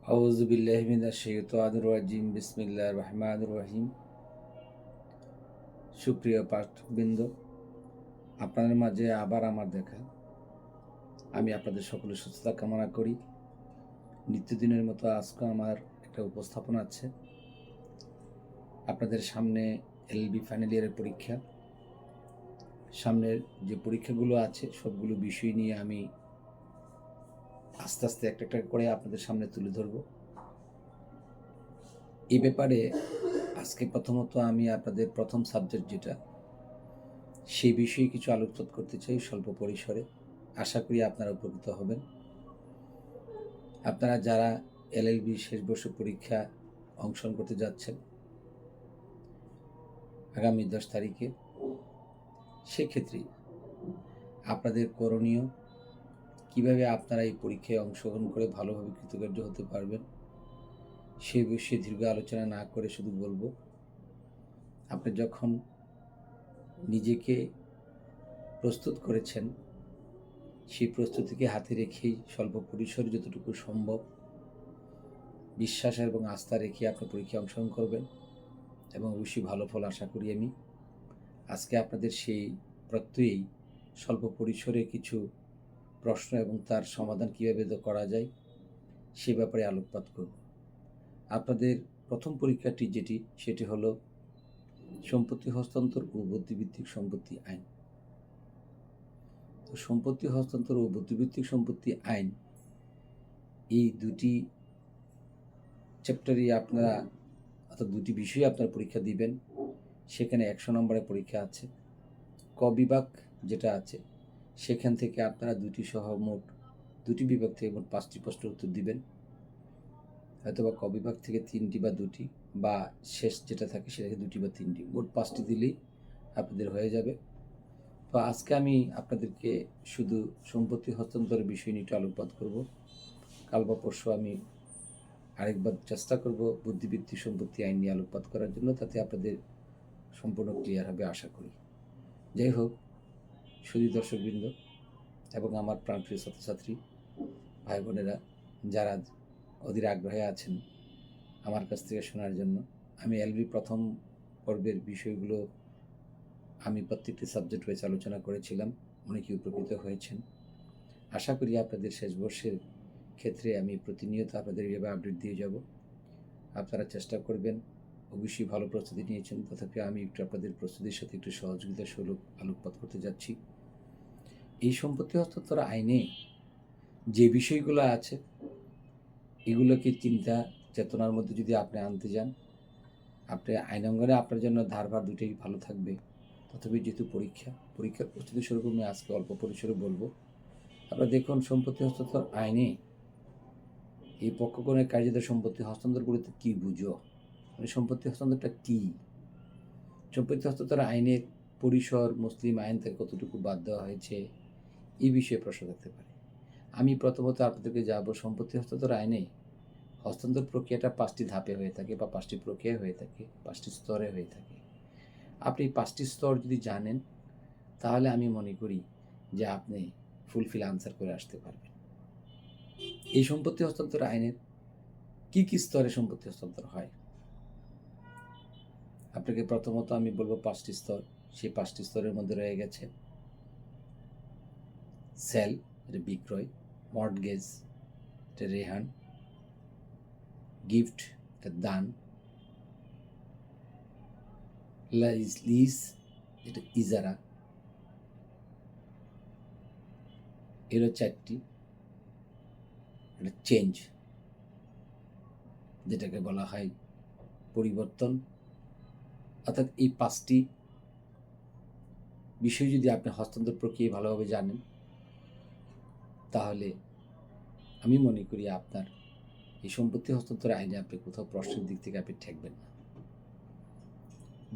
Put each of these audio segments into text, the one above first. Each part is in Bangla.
আউযু বিল্লাহি মিনাশ শাইতানির রাজিম বিসমিল্লাহির রহমানির রহিম। সুপ্রিয় পাঠকবৃন্দ, আপনাদের মাঝে আবার আমার দেখা। আমি আপনাদের সকলের সুস্থতা কামনা করি। নিত্যদিনের মতো আজকে আমার একটা উপস্থাপনা আছে। আপনাদের সামনে এলএলবি ফাইনাল ইয়ারের পরীক্ষা। সামনের যে পরীক্ষাগুলো আছে সবগুলো বিষয় নিয়ে আমি আস্তে আস্তে একটা একটা করে আপনাদের সামনে তুলে ধরব। এই ব্যাপারে আজকে প্রথমত আমি আপনাদের প্রথম সাবজেক্ট যেটা, সেই বিষয়ে কিছু আলোকপাত করতে চাই স্বল্প পরিসরে। আশা করি আপনারা উপকৃত হবেন। আপনারা যারা এলএলবি শেষ বর্ষ পরীক্ষা অংশগ্রহণ করতে যাচ্ছেন আগামী 10 তারিখে, সেক্ষেত্রে আপনাদের করণীয়, কিভাবে আপনারা এই পরীক্ষায় অংশগ্রহণ করে ভালোভাবে কৃতকার্য হতে পারবেন, সে বিষয়ে দীর্ঘ আলোচনা না করে শুধু বলবো, আপনি যখন নিজেকে প্রস্তুত করেছেন, সেই প্রস্তুতিকে হাতে রেখেই স্বল্প পরিসরে যতটুকু সম্ভব বিশ্বাস এবং আস্থা রেখে আপনি পরীক্ষায় অংশগ্রহণ করবেন এবং অবশ্যই ভালো ফল আশা করি আমি। আজকে আপনাদের সেই প্রত্যয়েই স্বল্প পরিসরে কিছু প্রশ্ন এবং তার সমাধান কীভাবে করা যায় সে ব্যাপারে আলোকপাত করব। আপনাদের প্রথম পরীক্ষাটি যেটি, সেটি হলো সম্পত্তি হস্তান্তর ও বুদ্ধিভিত্তিক সম্পত্তি আইন। তো সম্পত্তি হস্তান্তর ও বুদ্ধিভিত্তিক সম্পত্তি আইন, এই দুটি চ্যাপ্টারই আপনারা, অর্থাৎ দুটি বিষয়ে আপনারা পরীক্ষা দিবেন। সেখানে 100 নম্বরের পরীক্ষা আছে। ক বিভাগ যেটা আছে সেখান থেকে আপনারা দুটি বিভাগ থেকে মোট 5টি প্রশ্নের উত্তর দিবেন। হয়তোবা ক বিভাগ থেকে 3টি বা 2টি, বা শেষ যেটা থাকে সেটাকে 2টি বা 3টি, মোট 5টি দিলেই আপনাদের হয়ে যাবে। তো আজকে আমি আপনাদেরকে শুধু সম্পত্তি হস্তান্তরের বিষয় নিয়ে একটু আলোকপাত করব। কাল বা পরশু আমি আরেকবার চেষ্টা করব বুদ্ধিভিত্তিক সম্পত্তি আইন নিয়ে আলোকপাত করার জন্য, তাতে আপনাদের সম্পূর্ণ ক্লিয়ার হবে আশা করি। যাই হোক, সুধী দর্শকবৃন্দ এবং আমার প্রাণপ্রিয় ছাত্রছাত্রী ভাই বোনেরা, যারা অধীর আগ্রহে আছেন আমার কাছ থেকে শোনার জন্য, আমি এলবি প্রথম পর্বের বিষয়গুলো আমি প্রত্যেকটি সাবজেক্ট ওয়াইজ আলোচনা করেছিলাম। অনেকেই উপকৃত হয়েছেন। আশা করি আপনাদের শেষ বর্ষের ক্ষেত্রে আমি প্রতিনিয়ত আপনাদের এভাবে আপডেট দিয়ে যাব। আপনারা চেষ্টা করবেন। অবশ্যই ভালো প্রস্তুতি নিয়েছেন, তথাপি আমি একটু আপনাদের প্রস্তুতির সাথে একটু সহযোগিতা স্বরূপ আলোকপাত করতে যাচ্ছি। এই সম্পত্তি হস্তান্তর আইনে যে বিষয়গুলো আছে, এগুলোকে চিন্তা চেতনার মধ্যে যদি আপনি আনতে যান, আপনি আইনাঙ্গনে আপনার জন্য ধারভার দুটোই ভালো থাকবে। তথাপি যেহেতু পরীক্ষার প্রস্তুতি স্বরূপ আমি আজকে অল্প পরিসরে বলবো। আপনারা দেখুন, সম্পত্তি হস্তান্তর আইনে এই পক্ষগণের কার্যত সম্পত্তি হস্তান্তর বলতে কী বুঝো, মানে সম্পত্তি হস্তান্তরটা কী, সম্পত্তি হস্তান্তর আইনের পরিসর মুসলিম আইন থেকে কতটুকু বাদ দেওয়া হয়েছে, এই বিষয়ে প্রশ্ন থাকতে পারে। আমি প্রথমত আপনাদেরকে যাব, সম্পত্তি হস্তান্তর আইনে হস্তান্তর প্রক্রিয়াটা 5টি ধাপে হয়ে থাকে, বা 5টি প্রক্রিয়া হয়ে থাকে, 5টি স্তরে হয়ে থাকে। আপনি 5টি স্তর যদি জানেন, তাহলে আমি মনে করি যে আপনি ফুলফিল আনসার করে আসতে পারবেন। এই সম্পত্তি হস্তান্তর আইনের কি কি স্তরে সম্পত্তি হস্তান্তর হয়, আপনাকে প্রথমত আমি বলবো 5টি স্তর। সেই 5টি স্তরের মধ্যে রয়ে গেছে সেল, এটা বিক্রয়; মর্টগেজ, এটা রেহান; গিফট, এটা দান; লিজ, এটা ইজারা। এর 4টি। এটা চেঞ্জ, যেটাকে বলা হয় পরিবর্তন। অর্থাৎ এই 5টি বিষয় যদি আপনি হস্তান্তর প্রক্রিয়া ভালোভাবে জানেন, তাহলে আমি মনে করি আপনার এই সম্পত্তি হস্তান্তর আইনে আপনি কোথাও প্রশ্নের দিক থেকে আপনি ঠেকবেন না।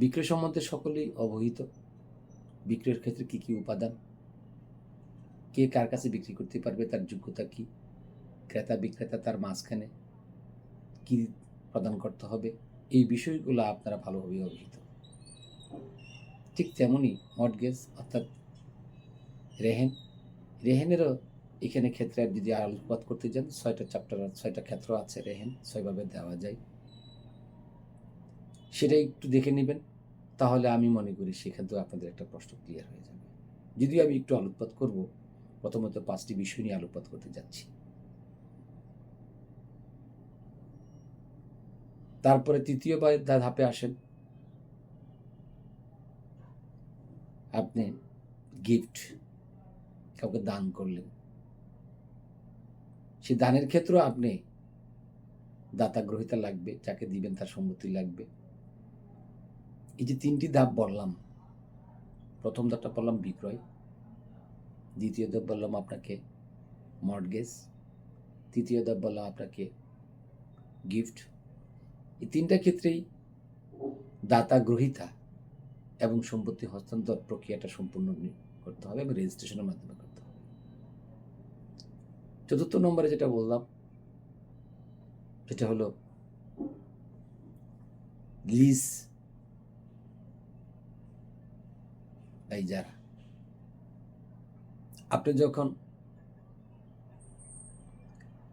বিক্রয় সম্বন্ধে সকলেই অবহিত। বিক্রয়ের ক্ষেত্রে কী কী উপাদান, কে কার কাছে বিক্রি করতে পারবে, তার যোগ্যতা কী, ক্রেতা বিক্রেতা তার মাঝখানে কী প্রদান করতে হবে, এই বিষয়গুলো আপনারা ভালোভাবে অবহিত। ঠিক তেমনই মর্টগেজ অর্থাৎ রেহেনেরও এখানে ক্ষেত্রে যদি আলোকপাত করতে যান 6টা চ্যাপ্টার 6টা ক্ষেত্র আছে, রেহেন 6 ভাবে দেওয়া যায়, সেটা একটু দেখে নেবেন। তাহলে আমি মনে করি সেক্ষেত্রেও আপনাদের একটা প্রশ্ন ক্লিয়ার হয়ে যাবে। যদিও আমি একটু আলোকপাত করব, প্রথমত 5টি বিষয় নিয়ে আলোকপাত করতে যাচ্ছি। তারপরে তৃতীয় ধাপে আসেন, আপনি গিফট কাউকে দান করলেন, সেই দানের ক্ষেত্রেও আপনি দাতা গ্রহিতা লাগবে, যাকে দিবেন তার সম্মতি লাগবে। এই যে 3টি ধাপ বললাম, প্রথম ধাপটা বললাম বিক্রয়, দ্বিতীয় ধাপ বললাম আপনাকে মর্টগেজ, তৃতীয় ধাপ বললাম আপনাকে গিফট। এই 3টা ক্ষেত্রেই দাতা গ্রহিতা এবং সম্পত্তি হস্তান্তর প্রক্রিয়াটা সম্পূর্ণ করতে হবে এবং রেজিস্ট্রেশনের মাধ্যমে করতে হবে। চতুর্থ নম্বরে যেটা বললাম সেটা হলো লিজ যারা, আপনি যখন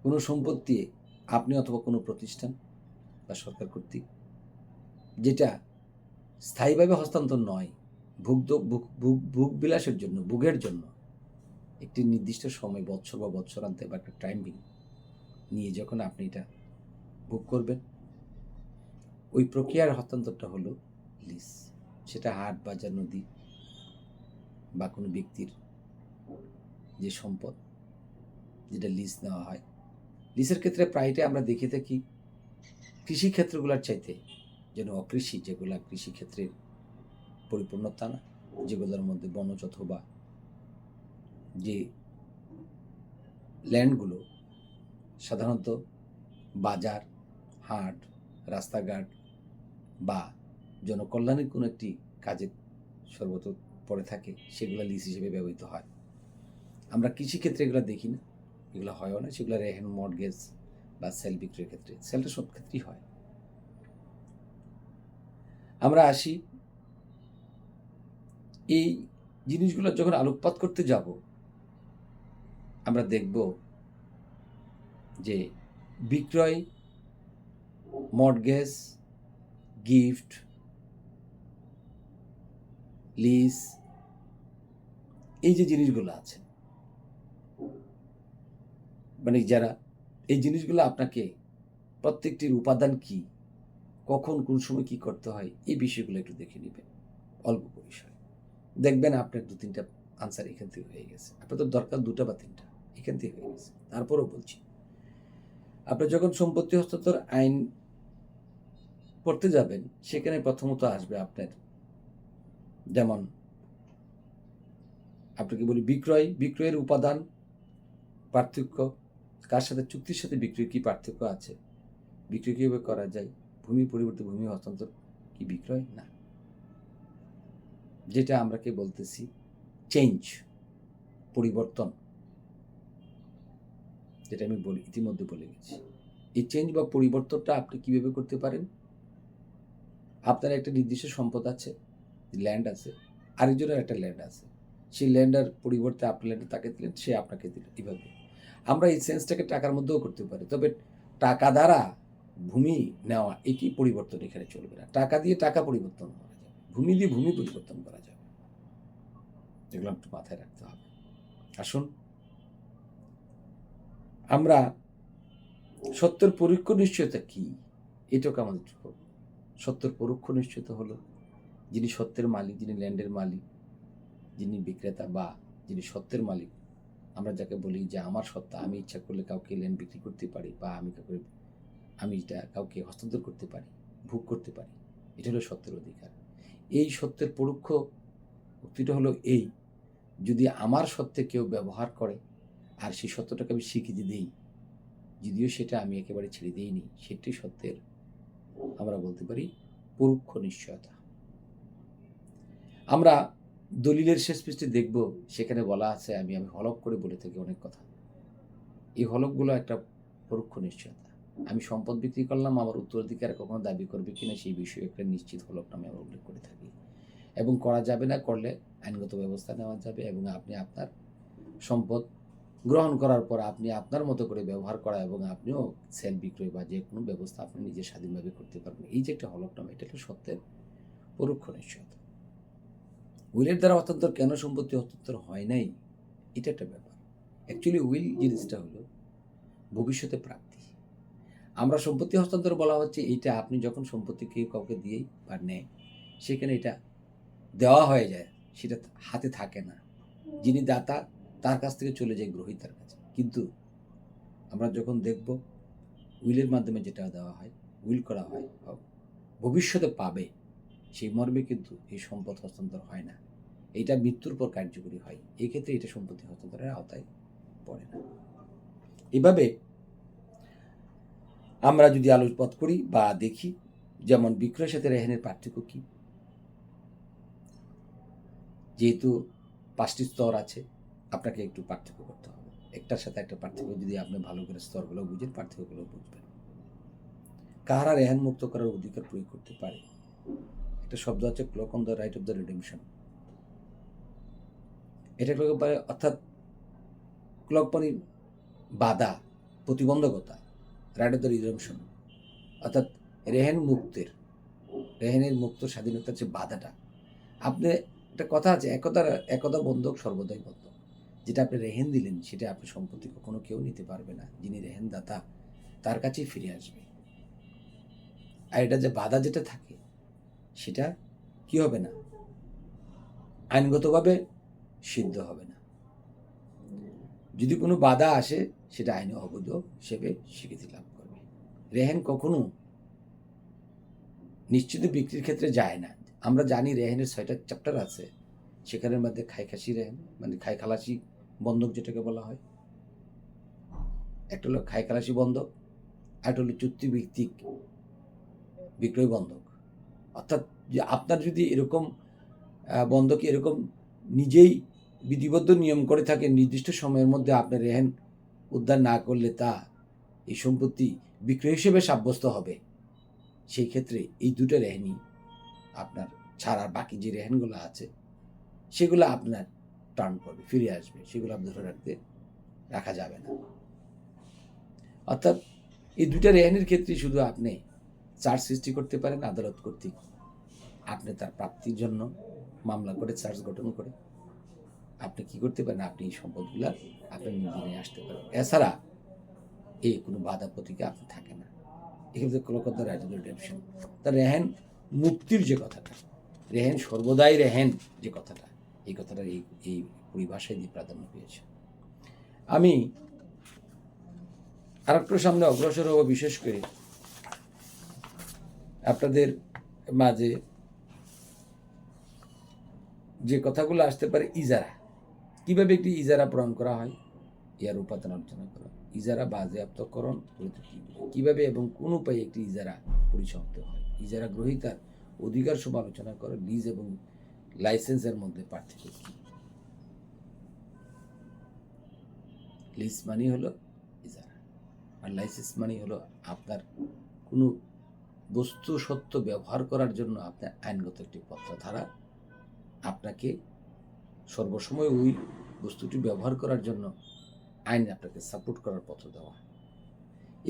কোনো সম্পত্তি আপনি অথবা কোনো প্রতিষ্ঠান বা সরকার কর্তৃক যেটা স্থায়ীভাবে হস্তান্তর নয়, ভোগ বিলাসের জন্য, ভোগের জন্য একটি নির্দিষ্ট সময়, বছর বা বছরান্তে বা একটা টাইমিং নিয়ে যখন আপনি এটা ভোগ করবেন, ওই প্রক্রিয়ার হস্তান্তরটা হলো লিজ। সেটা হাট, বাজার, নদী বা কোনো ব্যক্তির যে সম্পদ, যেটা লিজ নেওয়া হয়। লিজের ক্ষেত্রে প্রায়টাই আমরা দেখে থাকি কৃষি ক্ষেত্রগুলোর চাইতে যেন অকৃষি, যেগুলো কৃষিক্ষেত্রের পরিপূর্ণতা না, যেগুলোর মধ্যে বনজ অথবা যে ল্যান্ডগুলো সাধারণত বাজার, হাট, রাস্তাঘাট বা জনকল্যাণের কোনো একটি কাজে সর্বত পড়ে থাকে, সেগুলো লিজ হিসেবে ব্যবহৃত হয়। আমরা কৃষিক্ষেত্রে এগুলো দেখি না, এগুলো হয়ও না। সেগুলো রেহেন, মর্টগেজ বা সেল বিক্রয়ের ক্ষেত্রে, সেলটা সব ক্ষেত্রেই হয়। আমরা আসি এই জিনিসগুলো যখন আলোকপাত করতে যাব, আমরা দেখব যে বিক্রয়, মর্টগেজ, গিফট, লিজ, এই যে জিনিসগুলো আছে, মানে যারা এই জিনিসগুলো আপনাকে প্রত্যেকটির উপাদান কি, কখন কোন সময় কি করতে হয়, এই বিষয়গুলো একটু দেখে নেবেন অল্প পরিসরে। দেখবেন আপনার 2-3টা আনসার এখান থেকে হয়ে গেছে। আপনার তো দরকার 2টা বা 3টা, এখান থেকে হয়ে গেছে। তারপরেও বলছি, আপনি যখন সম্পত্তি হস্তান্তর আইন পড়তে যাবেন, সেখানে প্রথমত আসবে আপনার, যেমন আপনাকে বলি বিক্রয়ের উপাদান, পার্থক্য, কার সাথে, চুক্তির সাথে বিক্রয় কি পার্থক্য আছে, বিক্রয় কীভাবে করা যায়, ভূমি পরিবর্তে ভূমি হস্তান্তর কি বিক্রয় না, যেটা আমরা কে বলতেছি চেঞ্জ, পরিবর্তন, যেটা আমি ইতিমধ্যে বলে গেছি। এই চেঞ্জ বা পরিবর্তনটা আপনি কিভাবে করতে পারেন? আপনার একটা নির্দিষ্ট সম্পদ আছে, ল্যান্ড আছে, আরেকজনের একটা ল্যান্ড আছে, সেই ল্যান্ডের পরিবর্তে আপনি ল্যান্ড তাকে দিলেন, সে আপনাকে দিলেন। এইভাবে আমরা এই চেঞ্জটাকে টাকার মধ্যেও করতে পারি, তবে টাকা দ্বারা ভূমি নেওয়া এটি পরিবর্তন এখানে চলবে না। টাকা দিয়ে টাকা পরিবর্তন করা যাবে, ভূমি দিয়ে ভূমি পরিবর্তন করা যাবে, এগুলো একটু মাথায় রাখতে হবে। আসুন আমরা সত্যের পরোক্ষ নিশ্চয়তা কি, এটাকে আমাদের সত্যের পরোক্ষ নিশ্চয়তা হলো যিনি সত্যের মালিক, যিনি ল্যান্ডের মালিক, যিনি বিক্রেতা বা যিনি সত্যের মালিক, আমরা যাকে বলি যে আমার সত্তা, আমি ইচ্ছা করলে কাউকে ল্যান্ড বিক্রি করতে পারি বা আমি এটা কাউকে হস্তান্তর করতে পারি, ভোগ করতে পারি, এটা হলো সত্যের অধিকার। এই সত্যের পরোক্ষ উক্তিটা হলো এই, যদি আমার সত্যে কেউ ব্যবহার করে আর সেই সত্যটাকে আমি স্বীকৃতি দিই, যদিও সেটা আমি একেবারে ছেড়ে দিইনি, সেটাই সত্যের আমরা বলতে পারি পরোক্ষ নিশ্চয়তা। আমরা দলিলের শেষ পৃষ্ঠে দেখব, সেখানে বলা আছে, আমি হলফ করে বলে থাকি অনেক কথা, এই হলফগুলো একটা পরোক্ষ নিশ্চয়তা। আমি সম্পদ বিক্রি করলাম, আমার উত্তরাধিকার কখনো দাবি করবে কিনা সেই বিষয়ে একটা নিশ্চিত হলফ নামে আমরা উল্লেখ করে থাকি, এবং করা যাবে না, করলে আইনগত ব্যবস্থা নেওয়া যাবে এবং আপনি আপনার সম্পদ গ্রহণ করার পর আপনি আপনার মতো করে ব্যবহার করা এবং আপনিও সেল বিক্রয় বা যে কোনো ব্যবস্থা আপনি নিজে স্বাধীনভাবে করতে পারবেন। এই যে একটা হলফনামা, এটা একটা সত্যের পরোক্ষ নিশ্চয়তা। উইলের দ্বারা হস্তান্তর কেন সম্পত্তি হস্তান্তর হয় নাই, এটা একটা ব্যাপার। অ্যাকচুয়ালি উইল জিনিসটা হলো ভবিষ্যতে প্রাপ্তি। আমরা সম্পত্তি হস্তান্তর বলা হচ্ছে এইটা আপনি যখন সম্পত্তি কেউ কাউকে দিয়েই বা নেয়, সেখানে এটা দেওয়া হয়ে যায়, সেটা হাতে থাকে না। যিনি দাতা তার কাছ থেকে চলে যায় গ্রহীতার কাছে। কিন্তু আমরা যখন দেখব উইলের মাধ্যমে যেটা দেওয়া হয়, উইল করা হয়, ভবিষ্যতে পাবে, সেই মর্মে কিন্তু এই সম্পদ হস্তান্তর হয় না। এটা মৃত্যুর পর কার্যকরী হয়। এক্ষেত্রে এটা সম্পত্তি হস্তান্তরের আওতায় পড়ে না। এভাবে আমরা যদি আলোকপাত করি বা দেখি, যেমন বিক্রয়ের সাথে রেহেনের পার্থক্য কী, যেহেতু 5টি স্তর আছে, আপনাকে একটু পার্থক্য করতে হবে। একটার সাথে একটা পার্থক্য যদি আপনি ভালো করে স্তরগুলো বুঝেন, পার্থক্যগুলো বুঝবেন। কাহারা রেহান মুক্ত করার অধিকার প্রয়োগ করতে পারে? একটা শব্দ আছে, clock on the right of the redemption. এটা ক্লক পারে, অর্থাৎ ক্লক মানে বাধা, প্রতিবন্ধকতা, রাইট অফ দ্য রিডেমশন অর্থাৎ রেহেনের মুক্ত স্বাধীনতার যে বাধাটা। আপনি একটা কথা আছে, একদা বন্ধক সর্বদাই বন্ধক। যেটা আপনি রেহেন দিলেন সেটা আপনি সম্পত্তি কখনো কেউ নিতে পারবে না। যিনি রেহেন দাতা তার কাছেই ফিরে আসবে। আর এটা যে বাধা যেটা থাকে সেটা কি হবে না, আইনগতভাবে সিদ্ধ হবে না। যদি কোনো বাধা আসে সেটা আইনে অবৈধ হিসেবে স্বীকৃতি লাভ করবে। রেহেন কখনো নিশ্চিত বিক্রির ক্ষেত্রে যায় না। আমরা জানি রেহেনের 6টা চ্যাপ্টার আছে, সেখানের মধ্যে খাইখাসি রেহেন মানে খাইখালাসি বন্ধক যেটাকে বলা হয়, একটা হলো খাইখালাসি বন্ধক, একটা হলো চুক্তিভিত্তিক বিক্রয় বন্ধক। অর্থাৎ যে আপনার যদি এরকম বন্ধকি এরকম নিজেই বিধিবদ্ধ নিয়ম করে থাকে, নির্দিষ্ট সময়ের মধ্যে আপনার রেহেন উদ্ধার না করলে তা এই সম্পত্তি বিক্রয় হিসেবে সাব্যস্ত হবে। সেই ক্ষেত্রে এই দুটো রেহেনই আপনার ছাড়া বাকি যে রেহেনগুলো আছে সেগুলো আপনার টার্ন করবে, ফিরে আসবে, সেগুলো আপনি ধরে রাখা যাবে না। অর্থাৎ এই দুটো রেহেনের ক্ষেত্রে শুধু আপনি চার্জ সৃষ্টি করতে পারেন আদালত কর্তৃক। আপনি তার প্রাপ্তির জন্য মামলা করে চার্জ গঠন করে আপনি কি করতে পারেন, আপনি এই সম্পদগুলো আপনি নিজে নিয়ে আসতে পারেন। এছাড়া এই কোনো বাধা প্রতিক্রিয়া আপনি থাকে না। এক্ষেত্রে Kolkata right of the redemption, তার রেহেন মুক্তির যে কথাটা, রেহেন সর্বদাই রেহেন যে কথাটা, এই কথাটা এই পরিভাষায় দিয়ে প্রাধান্য পেয়েছে। আমি আরেকটু সামনে অগ্রসর হব, বিশেষ করে আপনাদের মাঝে যে কথাগুলো আসতে পারে, ইজারা, কিভাবে একটি ইজারা প্রদান করা হয়, ইয়ার উপাদান আলোচনা করা। ইজারা বাজেয়াপ্তকরণ কিভাবে এবং কোন উপায়ে একটি ইজারা পরিসমাপ্ত হয়, ইজারা গ্রহীতার অধিকার সব আলোচনা করে। লিজ এবং লাইসেন্সের মধ্যে পার্থক্য কি? লিজ মানে হলো ইজারা, আর লাইসেন্স মানে হলো আপনার কোনো বস্তু সত্য ব্যবহার করার জন্য আপনার আইনগত একটি পত্রধারা আপনাকে সর্বসময় ওই বস্তুটি ব্যবহার করার জন্য আইন আপনাকে সাপোর্ট করার পত্র দেওয়া।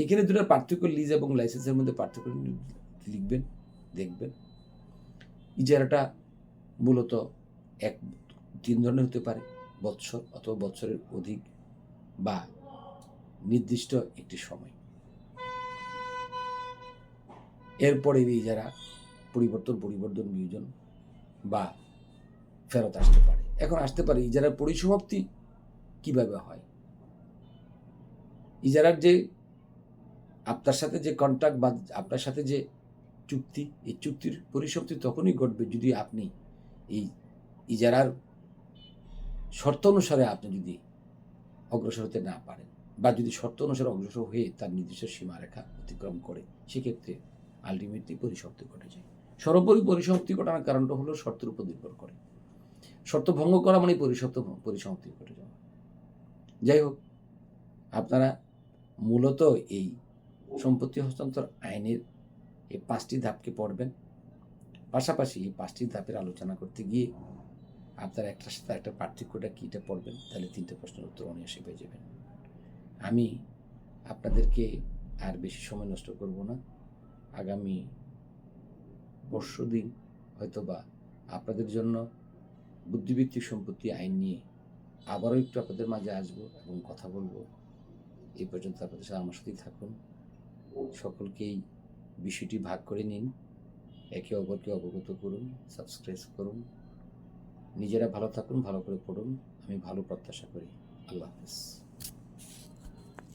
এখানে দুটো পার্থক্য, লিজ এবং লাইসেন্সের মধ্যে পার্থক্য লিখবেন, দেখবেন। ইজারাটা মূলত 3 ধরনের হতে পারে, বৎসর অথবা বৎসরের অধিক বা নির্দিষ্ট একটি সময়। এরপরে ইজারা পরিবর্তন বিয়োজন বা ফেরত আসতে পারে। এখন আসতে পারে ইজারার পরিসমাপ্তি কিভাবে হয়। ইজারার যে আপনার সাথে যে কন্ট্রাক্ট বা আপনার সাথে যে চুক্তি, এই চুক্তির পরিসমাপ্তি তখনই ঘটবে যদি আপনি এই ইজারার শর্ত অনুসারে আপনি যদি অগ্রসর হতে না পারেন, বা যদি শর্ত অনুসারে অগ্রসর হয়ে তার নির্দিষ্ট সীমারেখা অতিক্রম করে, সেক্ষেত্রে আলটিমেটলি পরিসমাপ্তি ঘটে যায়। সর্বোপরি পরিসমাপ্তি ঘটানোর কারণটা হলো শর্তের উপর নির্ভর করে। শর্ত ভঙ্গ করা মানে পরিসমাপ্তি ঘটে যাওয়া। যাই হোক, আপনারা মূলত এই সম্পত্তি হস্তান্তর আইনের এই 5টি ধাপকে পড়বেন। পাশাপাশি এই 5টি ধাপের আলোচনা করতে গিয়ে আপনারা একটার সাথে একটা পার্থক্যটা কীটা পড়বেন, তাহলে 3টে প্রশ্নের উত্তর অনায়াসে পেয়ে যাবেন। আমি আপনাদেরকে আর বেশি সময় নষ্ট করব না। আগামী পরশুদিন হয়তোবা আপনাদের জন্য বুদ্ধিবৃত্তিক সম্পত্তি আইন নিয়ে আবারও একটু আপনাদের মাঝে আসবো এবং কথা বলবো। এই পর্যন্ত আপনাদের সাথে আমার সাথেই থাকুন। সকলকেই বিষয়টি ভাগ করে নিন, একে অপরকে অবগত করুন, সাবস্ক্রাইব করুন। নিজেরা ভালো থাকুন, ভালো করে পড়ুন। আমি ভালো প্রত্যাশা করি। আল্লাহ হাফেজ।